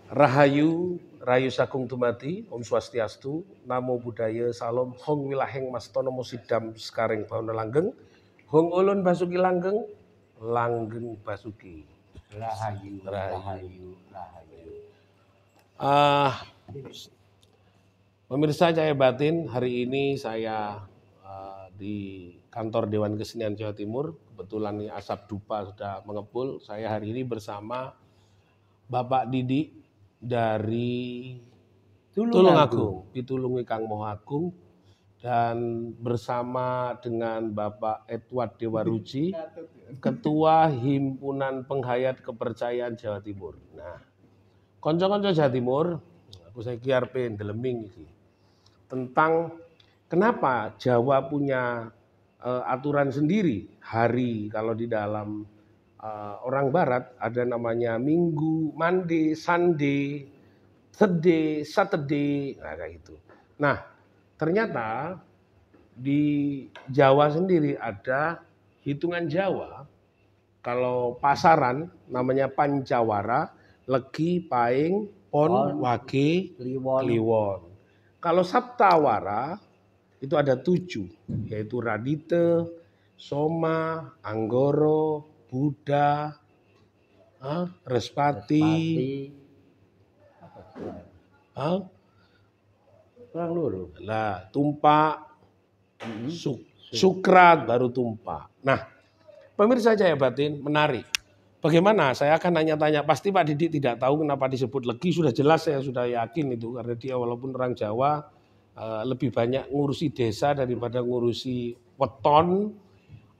Rahayu, Rayu Sagung Dumadi, Om Swastiastu, Namo Buddhaya, Salam, Hong Wilaheng Mastono Musidam Sekaring Bauna Langgeng, Hong Ulun Basuki Langgeng, Langgeng Basuki. Rahayu, Rahayu. rahayu. Pemirsa Cahaya Batin, hari ini saya di kantor Dewan Kesenian Jawa Timur. Kebetulan nih asap dupa sudah mengepul. Saya hari ini bersama Bapak Didi dari Tulungagung, Pitulungi Kang Moho Agung, dan bersama dengan Bapak Edward Dewaruji, Ketua Himpunan Penghayat Kepercayaan Jawa Timur. Nah, konco-konco Jawa Timur, aku saya kiarpe deleming iki tentang kenapa Jawa punya aturan sendiri hari kalau di dalam orang Barat ada namanya Minggu, Monday, Sunday, Thursday, Saturday, nah kayak gitu. Nah, ternyata di Jawa sendiri ada hitungan Jawa. Kalau pasaran namanya Pancawara, Legi, Paing, Pon, Wage, Kliwon. Kalau Saptawara itu ada 7, yaitu Radite, Soma, Anggoro, Buddha, Respati, lah Tumpak, Sukrat, baru Tumpak. Nah, pemirsa Cahaya Batin, menarik. Bagaimana? Saya akan tanya-tanya. Pasti Pak Didi tidak tahu kenapa disebut Legi. Sudah jelas, saya sudah yakin itu. Karena dia walaupun orang Jawa lebih banyak ngurusi desa daripada ngurusi weton.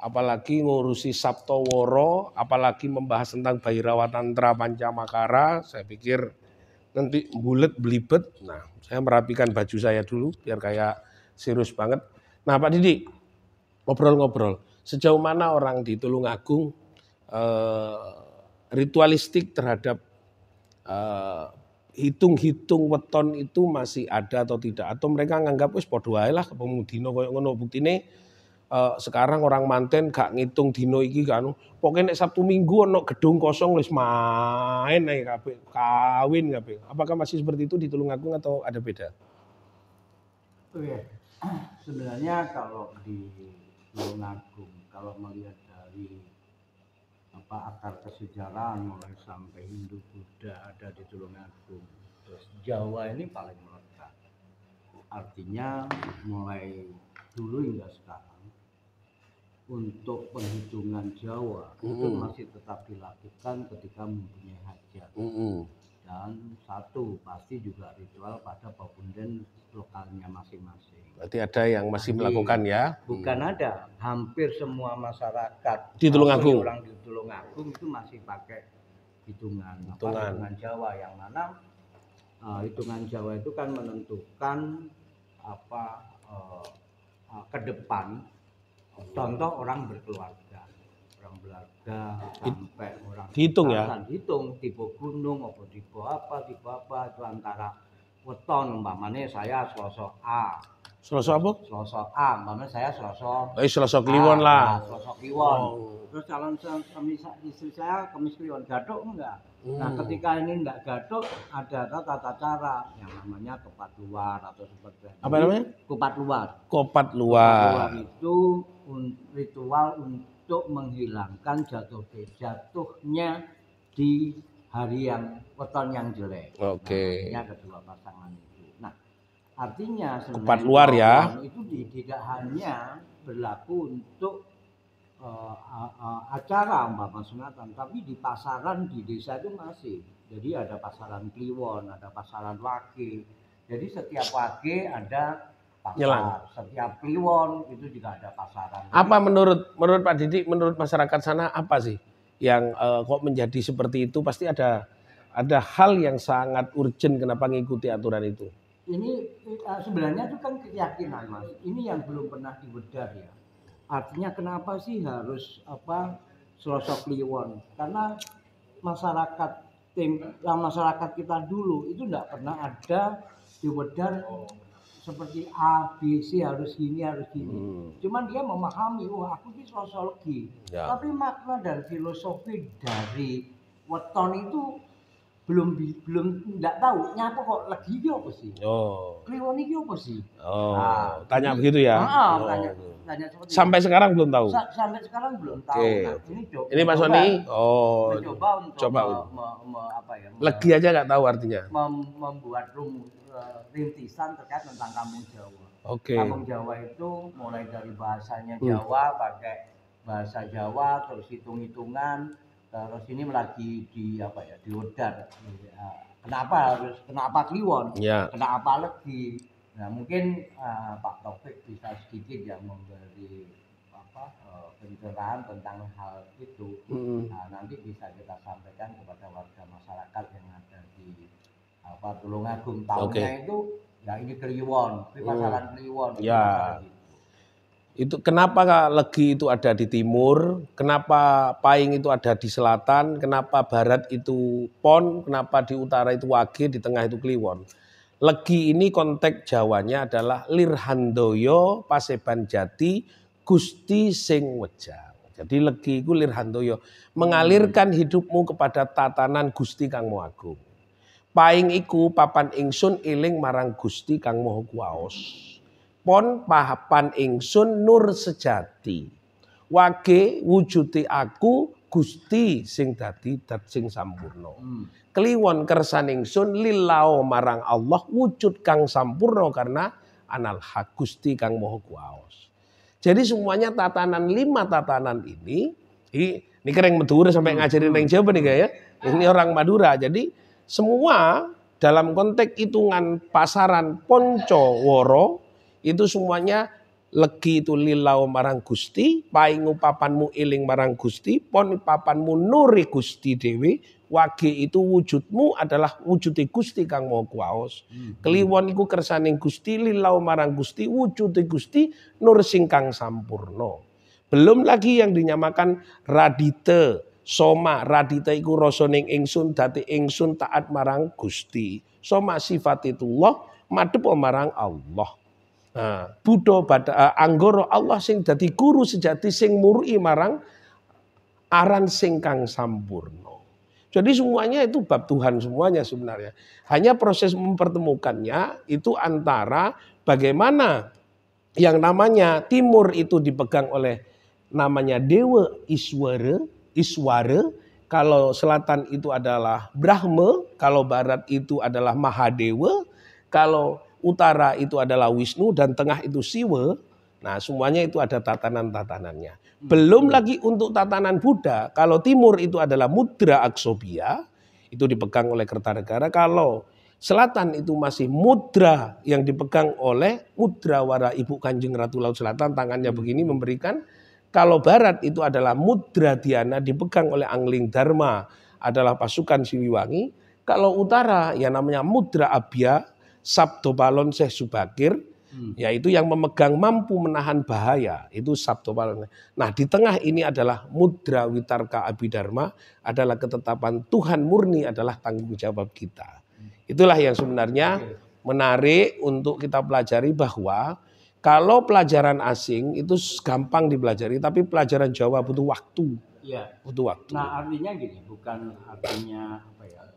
Apalagi ngurusi Saptoworo. Apalagi membahas tentang Bhairawa Tantra Pancamakara. Saya pikir nanti bulet belibet. Nah, saya merapikan baju saya dulu biar kayak serius banget. Nah, Pak Didi, ngobrol-ngobrol. Sejauh mana orang di Tulungagung ritualistik terhadap hitung-hitung weton itu masih ada atau tidak, atau mereka nganggap wis padha wae lah pemudino koyo ngono. Buktine sekarang orang manten gak ngitung dino iki kan, pokoknya nek Sabtu Minggu ono gedung kosong wis main ae kabeh, kawin kabeh. Apakah masih seperti itu di Tulungagung atau ada beda? Oke. Sebenarnya kalau di Tulungagung, kalau melihat dari akar kesejarahan mulai sampai Hindu Buddha ada di Tulungagung, terus Jawa ini paling melekat. Artinya mulai dulu hingga sekarang untuk penghitungan Jawa itu masih tetap dilakukan ketika mempunyai hajat. Dan satu pasti juga ritual pada pabunden lokalnya masing-masing. Berarti ada yang masih melakukan ya? Bukan ada, hampir semua masyarakat di Tulungagung, orang di Tulungagung itu masih pakai hitungan Jawa, yang mana hitungan Jawa itu kan menentukan ke depan. Contoh orang berkeluarga sampai orang dihitung ya, hitung tipe gunung apa tipe apa itu antara weton. Umpamanya saya Selasa A. Selasa apa? Selasa A, umpamanya saya Selasa. Selasa Kliwon lah. Selasa Kliwon. Terus calon istri saya Kamis Kliwon, gathuk enggak? Nah, ketika ini enggak gathuk, ada tata cara yang namanya kepat luar atau seperti itu. Apa namanya? Kupat luar. Kopat luar. Kupat luar itu ritual untuk menghilangkan jatuhnya di hari yang weton yang jelek. Oke. Nah, kedua pasangan itu. Nah, artinya kupat luar ya. Itu tidak hanya berlaku untuk acara umpama sunatan, tapi di pasaran di desa itu masih. Jadi ada pasaran Kliwon, ada pasaran Wage. Jadi setiap Wage ada pasar. Nyelang. Setiap Kliwon itu juga ada pasaran. Apa menurut Pak Didi, menurut masyarakat sana apa sih yang kok menjadi seperti itu? Pasti ada hal yang sangat urgent kenapa ngikuti aturan itu. Ini sebenarnya itu kan keyakinan, Mas. Ini yang belum pernah dibedah ya. Artinya kenapa sih harus Selasa Kliwon? Karena masyarakat kita dulu itu enggak pernah ada dibedah seperti A, B, C harus gini. Cuman dia memahami, aku ini Selasa Legi. Ya. Tapi makna dan filosofi dari weton itu belum nggak tahu nyapa kok lagi iki apa sih? Oh. Kliwon iki apa sih? Oh, tanya begitu ya? Oh. Tanya seperti Sampai itu. sekarang belum tahu. Sampai sekarang belum Oke. tahu. Nah, Ini Pak Sony, mencoba untuk apa ya? Legi aja nggak tahu artinya. Membuat rintisan terkait tentang kampung Jawa. Oke. Kampung Jawa itu mulai dari bahasanya Jawa, pakai bahasa Jawa, terus hitung-hitungan, terus ini lagi di apa ya, di Wedar. Kenapa Kliwon? Ya. Kenapa Legi? Nah mungkin Pak Taufik bisa sedikit yang memberi pencerahan tentang hal itu. Nah, nanti bisa kita sampaikan kepada warga masyarakat yang ada di Tulungagung. Tahunnya itu ya ini Kliwon, pasaran Kliwon. Ya. Itu kenapa Legi itu ada di timur, kenapa Pahing itu ada di selatan, kenapa barat itu Pon, kenapa di utara itu Wage, di tengah itu Kliwon. Legi ini konteks Jawanya adalah Lirhandoyo Paseban Jati Gusti sing Wejang. Jadi Legi itu Lirhandoyo, mengalirkan hidupmu kepada tatanan Gusti Kang Maha Agung. Pahing iku papan ingsun eling marang Gusti Kang Maha Kuwaos. Pon papan ingsun nur sejati. Wage wujude aku Gusti sing dadi dat sing sampurna. Kliwon kersan ingsun lilao marang Allah wujud kang sampurna karena anal hak Gusti Kang Maha Kuwaos. Jadi semuanya tatanan 5 tatanan ini kering Madura sampai ngajarin nang Jawa nih ya. Ini orang Madura. Jadi semua dalam konteks hitungan pasaran Poncoworo itu semuanya Legi itu lilau marang Gusti, Pahing papanmu eling marang Gusti, Pon papanmu nuri Gusti dewi, Wage itu wujudmu adalah wujude Gusti Kang Maha Kuwaos. Kliwon iku kersaning Gusti, lilau marang Gusti, wujude Gusti nur sing kang sampurna. Belum lagi yang dinyamakan Radite, Soma. Radite iku rasaning ingsun dadi ingsun taat marang Gusti. Soma sifatitullah madhep marang Allah. Nah, Buddha anggoro Allah sing dadi guru sejati sing muri marang aran sing kang sampurna. Jadi semuanya itu bab Tuhan semuanya sebenarnya. Hanya proses mempertemukannya itu antara bagaimana yang namanya timur itu dipegang oleh namanya Dewa Iswara, kalau selatan itu adalah Brahma, kalau barat itu adalah Mahadewa, kalau utara itu adalah Wisnu dan tengah itu Siwa. Nah, semuanya itu ada tatanan-tatanannya. Belum lagi untuk tatanan Buddha, kalau timur itu adalah Mudra Aksobhya, itu dipegang oleh Kertanegara. Kalau selatan itu masih mudra yang dipegang oleh Mudrawara Ibu Kanjeng Ratu Laut Selatan, tangannya begini memberikan. Kalau barat itu adalah Mudra Dhyana dipegang oleh Angling Dharma, adalah pasukan Siliwangi. Kalau utara yang namanya Mudra Abhya, Sabdo Palon Syekh Subakir, yaitu yang memegang mampu menahan bahaya, itu Sabdo Palon. Nah, di tengah ini adalah Mudra Witarka Abhidharma, adalah ketetapan Tuhan murni adalah tanggung jawab kita. Itulah yang sebenarnya menarik untuk kita pelajari, bahwa kalau pelajaran asing itu gampang dipelajari, tapi pelajaran Jawa butuh waktu. Iya. Butuh waktu. Nah, artinya gini, bukan artinya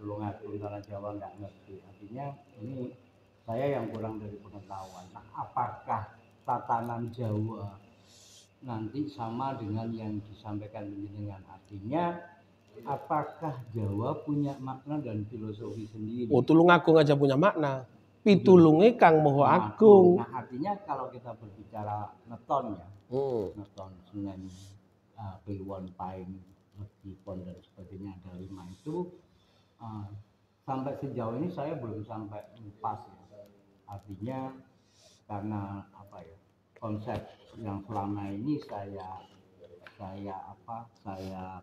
Tulungagung tanah Jawa nggak ngerti. Artinya ini saya yang kurang dari pengetahuan. Nah, apakah tatanan Jawa nanti sama dengan yang disampaikan dengan artinya? Apakah Jawa punya makna dan filosofi sendiri? Oh, Tulungagung aja punya makna. Pitulunge Kang Maha Agung. Nah, artinya kalau kita berbicara neton ya, neton Senen, Kliwon, Pahing, Legi, Pon dan sebagainya, ada 5 itu. Sampai sejauh ini saya belum sampai pas ya. Artinya karena konsep yang selama ini saya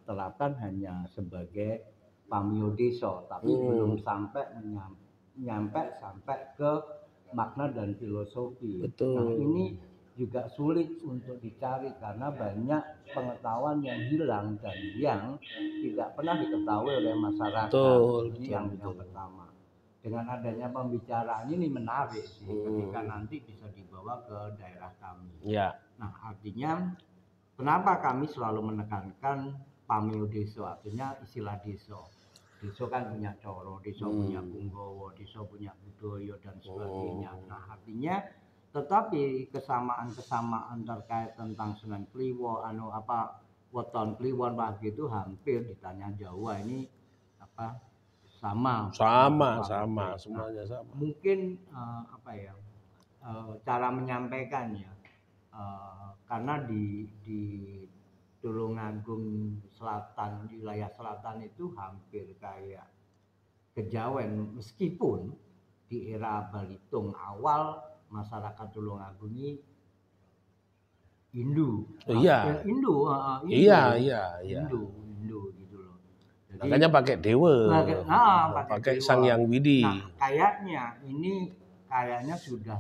terapkan hanya sebagai pamio deso, tapi belum sampai sampai ke makna dan filosofi. Betul. Nah, ini juga sulit untuk dicari karena banyak pengetahuan yang hilang dan yang tidak pernah diketahui oleh masyarakat. Ini yang pertama. Dengan adanya pembicaraan ini menarik sih, ketika nanti bisa dibawa ke daerah kami. Ya. Nah, artinya kenapa kami selalu menekankan pamio deso, artinya istilah deso. Desa kan punya Coro, desa punya Punggawa, desa punya budaya dan sebagainya. Nah, artinya tetapi kesamaan-kesamaan terkait tentang Senen Kliwon, Weton Kliwon pagi itu hampir ditanya Jawa ini apa sama. Sama, semuanya sama. Mungkin cara menyampaikannya karena di Tulungagung Selatan, di wilayah selatan itu hampir kayak kejawen, meskipun di era Balitung awal masyarakat Tulungagung ini Hindu. Iya. Hindu. Iya. Hindu gitu loh. Jadi, makanya pakai dewa, pakai Sang Hyang Widi. Nah, kayaknya sudah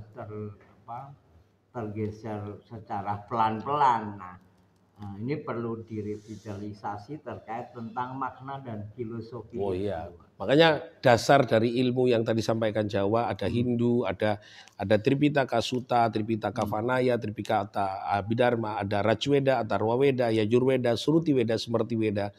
tergeser secara pelan-pelan. Nah, ini perlu direvitalisasi terkait tentang makna dan filosofi. Oh iya, makanya dasar dari ilmu yang tadi sampaikan Jawa ada Hindu, ada Tripitaka Sutta, Tripitaka Vanaya, Tripitaka Abhidharma, ada Rajweda, Atharwaweda, Yajurweda, Srutiweda, Smertiweda,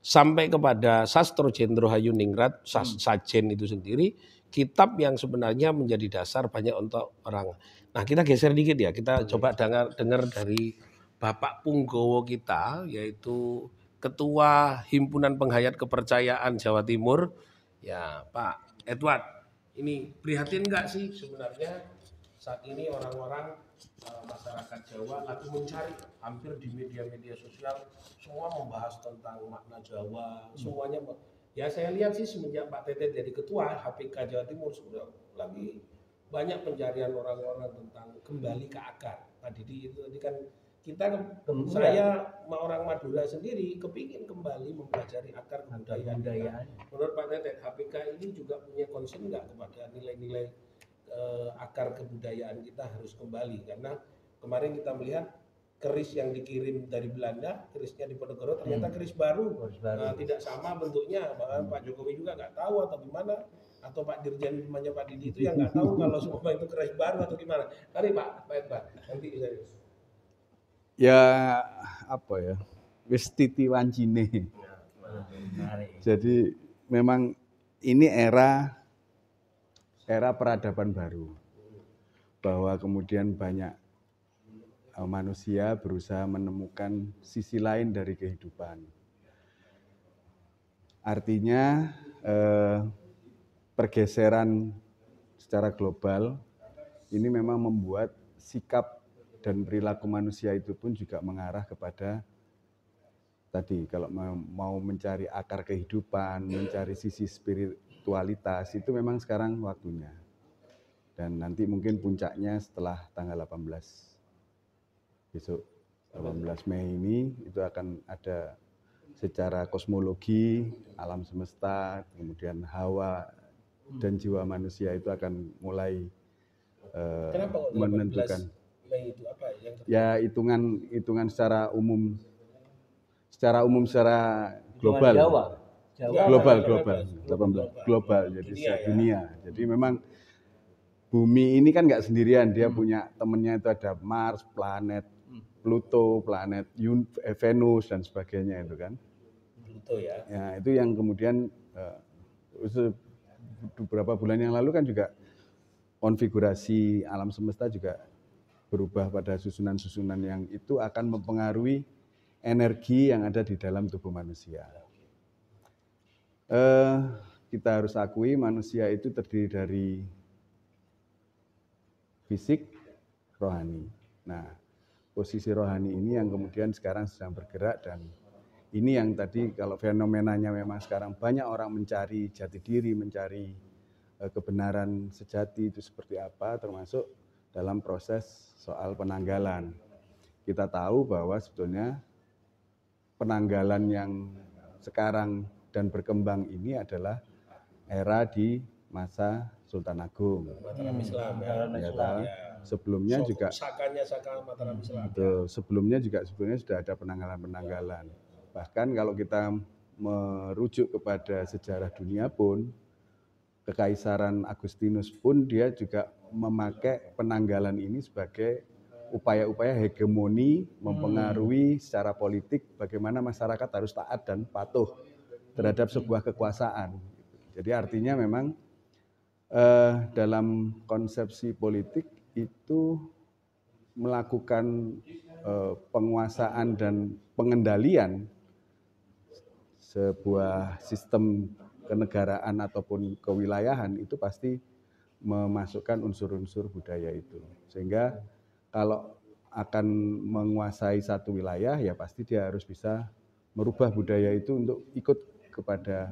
sampai kepada Sastro Jendro Hayuningrat, Sajen itu sendiri, kitab yang sebenarnya menjadi dasar banyak untuk orang. Nah, kita geser dikit ya, kita coba dengar dari Bapak Punggawa kita, yaitu Ketua Himpunan Penghayat Kepercayaan Jawa Timur, ya Pak Edward. Ini prihatin nggak sih sebenarnya saat ini orang-orang masyarakat Jawa lagi mencari, hampir di media-media sosial semua membahas tentang makna Jawa, semuanya. Ya saya lihat sih semenjak Pak Tetet jadi ketua HPK Jawa Timur sudah lagi banyak pencarian orang-orang tentang kembali ke akar. Pak Didi itu tadi kan saya orang Madura sendiri kepingin kembali mempelajari akar kebudayaan. Menurut Pak Tetet, HPK ini juga punya concern nggak kepada nilai-nilai akar kebudayaan kita harus kembali, karena kemarin kita melihat keris yang dikirim dari Belanda, kerisnya di Ponorogo ternyata keris baru. Tidak sama bentuknya, bahkan Pak Jokowi juga nggak tahu atau gimana, atau Pak Dirjen temannya Pak Didi itu yang nggak tahu kalau semua itu keris baru atau gimana. Mari Pak Edward, nanti bisa. Ya apa ya, wis titi wancine. Jadi memang ini era peradaban baru, bahwa kemudian banyak manusia berusaha menemukan sisi lain dari kehidupan. Artinya pergeseran secara global ini memang membuat sikap dan perilaku manusia itu pun juga mengarah kepada tadi, kalau mau mencari akar kehidupan, mencari sisi spiritualitas, itu memang sekarang waktunya. Dan nanti mungkin puncaknya setelah tanggal 18. Besok 18 Mei ini itu akan ada secara kosmologi, alam semesta, kemudian hawa dan jiwa manusia itu akan mulai menentukan. Itu apa yang ya hitungan secara umum secara global. Global jadi dunia. Jadi memang bumi ini kan nggak sendirian, dia punya temennya, itu ada Mars, planet Pluto, planet Venus dan sebagainya itu kan. Pluto ya. Ya, itu yang kemudian beberapa bulan yang lalu kan juga konfigurasi alam semesta juga berubah pada susunan-susunan yang itu akan mempengaruhi energi yang ada di dalam tubuh manusia. Kita harus akui manusia itu terdiri dari fisik, rohani. Nah, posisi rohani ini yang kemudian sekarang sedang bergerak, dan ini yang tadi kalau fenomenanya memang sekarang banyak orang mencari jati diri, mencari kebenaran sejati itu seperti apa, termasuk dalam proses soal penanggalan. Kita tahu bahwa sebetulnya penanggalan yang sekarang dan berkembang ini adalah era di masa Sultan Agung. Mataram Islam Sebelumnya juga Saka Mataram Islam. Sebelumnya juga sebenarnya sudah ada penanggalan-penanggalan. Bahkan kalau kita merujuk kepada sejarah dunia pun, Kekaisaran Agustinus pun dia juga memakai penanggalan ini sebagai upaya-upaya hegemoni, mempengaruhi secara politik bagaimana masyarakat harus taat dan patuh terhadap sebuah kekuasaan. Jadi artinya memang dalam konsepsi politik itu melakukan penguasaan dan pengendalian sebuah sistem kenegaraan ataupun kewilayahan itu pasti memasukkan unsur-unsur budaya itu. Sehingga kalau akan menguasai satu wilayah ya pasti dia harus bisa merubah budaya itu untuk ikut kepada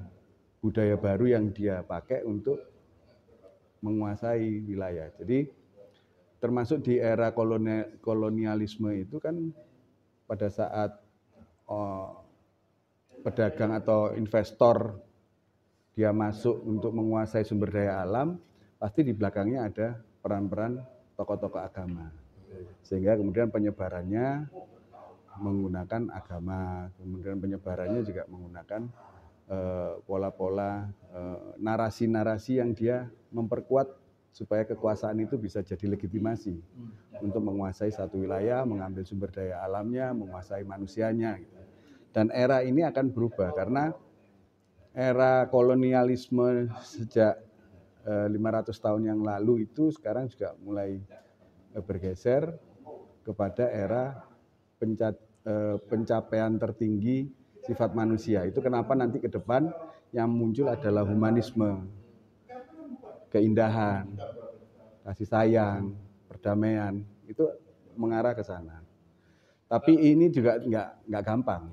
budaya baru yang dia pakai untuk menguasai wilayah. Jadi termasuk di era kolonialisme itu kan pada saat pedagang atau investor dia masuk untuk menguasai sumber daya alam, pasti di belakangnya ada peran-peran tokoh-tokoh agama. Sehingga kemudian penyebarannya menggunakan agama, kemudian penyebarannya juga menggunakan pola-pola narasi-narasi yang dia memperkuat supaya kekuasaan itu bisa jadi legitimasi untuk menguasai satu wilayah, mengambil sumber daya alamnya, menguasai manusianya. Dan era ini akan berubah karena era kolonialisme sejak 500 tahun yang lalu itu sekarang juga mulai bergeser kepada era pencapaian tertinggi sifat manusia. Itu kenapa nanti ke depan yang muncul adalah humanisme, keindahan, kasih sayang, perdamaian, itu mengarah ke sana. Tapi ini juga nggak gampang.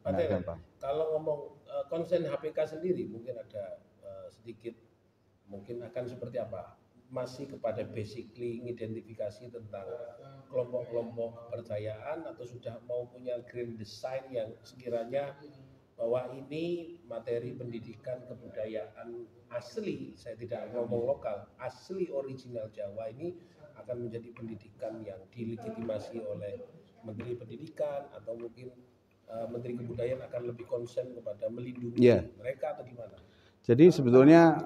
Nggak gampang. Kalau ngomong konsen HPK sendiri mungkin ada sedikit, mungkin akan seperti apa? Masih kepada basically mengidentifikasi tentang kelompok-kelompok kepercayaan atau sudah mau punya grand design yang sekiranya bahwa ini materi pendidikan kebudayaan asli, saya tidak ngomong lokal, asli original Jawa ini akan menjadi pendidikan yang dilegitimasi oleh Menteri Pendidikan atau mungkin Menteri Kebudayaan akan lebih konsen kepada melindungi mereka atau gimana? Jadi sebetulnya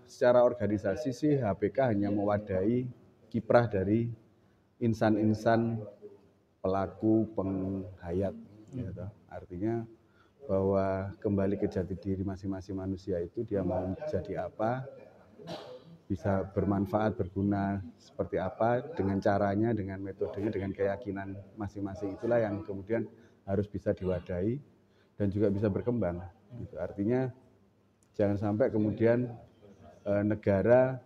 secara organisasi sih HPK hanya mewadahi kiprah dari insan-insan pelaku penghayat. Gitu. Artinya bahwa kembali ke jati diri masing-masing manusia itu dia mau jadi apa, bisa bermanfaat, berguna seperti apa, dengan caranya, dengan metodenya, dengan keyakinan masing-masing itulah yang kemudian harus bisa diwadahi dan juga bisa berkembang. Gitu. Artinya jangan sampai kemudian negara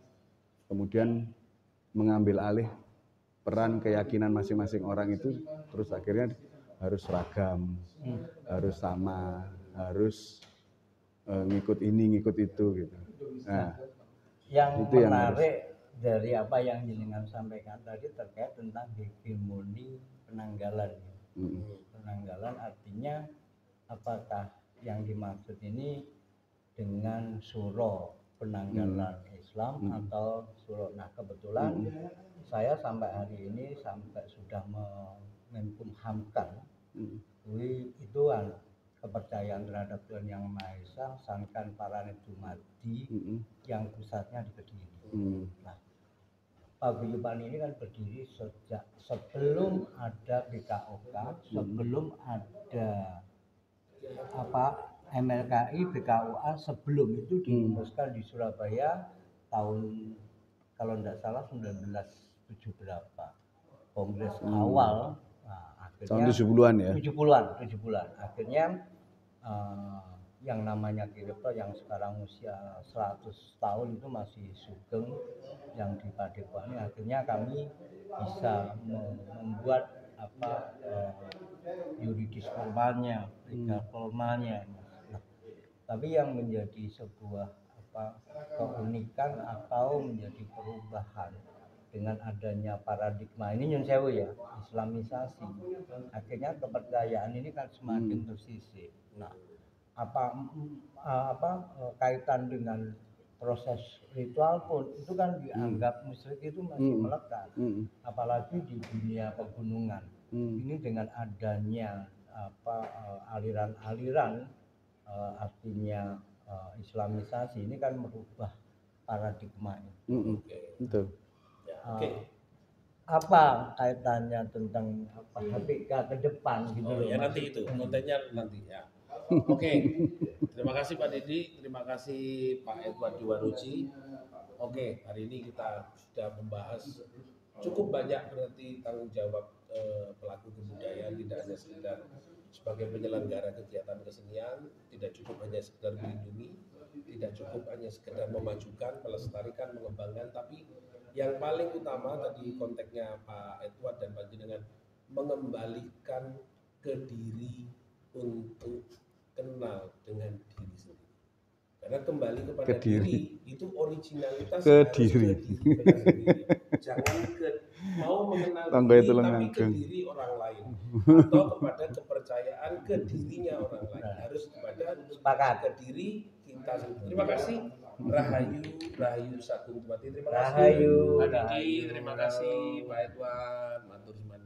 kemudian mengambil alih peran keyakinan masing-masing orang itu, terus akhirnya harus seragam, harus sama, harus ngikut ini, ngikut itu gitu. Nah, yang itu menarik dari apa yang jenengan sampaikan tadi terkait tentang hegemoni penanggalan. Penanggalan artinya apakah yang dimaksud ini dengan suro penanggalan Islam atau suro. Nah kebetulan saya sampai hari ini sampai sudah menkumhamkan itu kepercayaan terhadap Tuhan Yang Maha Esa, Sangkan Paranet Dumadi yang pusatnya di Kediri. Nah, paguyuban ini kan berdiri sejak sebelum ada BKOK, sebelum ada MLKI, BKUA, sebelum itu dirumuskan di Surabaya tahun kalau tidak salah 1970 berapa. Kongres awal, akhirnya tahun 70-an ya. 70-an. Akhirnya yang namanya Kiripto yang sekarang usia 100 tahun itu masih sugeng yang di Padepokan. Akhirnya kami bisa membuat yuridis formalnya, legal formalnya. Tapi yang menjadi sebuah keunikan atau menjadi perubahan dengan adanya paradigma ini nyun sewu ya, Islamisasi. Akhirnya kepercayaan ini kan semakin tersisih. Nah, kaitan dengan proses ritual pun itu kan dianggap musyrik itu masih melekat. Apalagi di dunia pegunungan. Ini dengan adanya aliran-aliran artinya Islamisasi ini kan merubah paradigma itu. Betul. Apa kaitannya tentang HPK ke depan gitu ya nanti itu kontennya nanti ya. Oke, terima kasih Pak Didi, terima kasih Pak Edward Diwaruji. Oke, hari ini kita sudah membahas cukup banyak berarti tanggung jawab pelaku kebudayaan, tidak hanya sekedar sebagai penyelenggara kegiatan kesenian, tidak cukup hanya sekedar melindungi, tidak cukup hanya sekedar memajukan, melestarikan, mengembangkan, tapi yang paling utama tadi konteksnya Pak Edward dan Pak Jenengan mengembalikan ke diri untuk kenal dengan diri sendiri. Karena kembali kepada diri itu originalitas ke harus diri. ke diri kita sendiri. Jangan mau mengenal Tangga itu diri tapi ke langgang. diri orang lain atau kepada kepercayaan ke dirinya orang lain. Harus kepada ke diri kita sendiri. Terima kasih. Rahayu, Rahayu Sagung Tumati. Terima kasih. Rahayu, Pak Didi, Rahayu. terima kasih Pak Edward, matur suwun.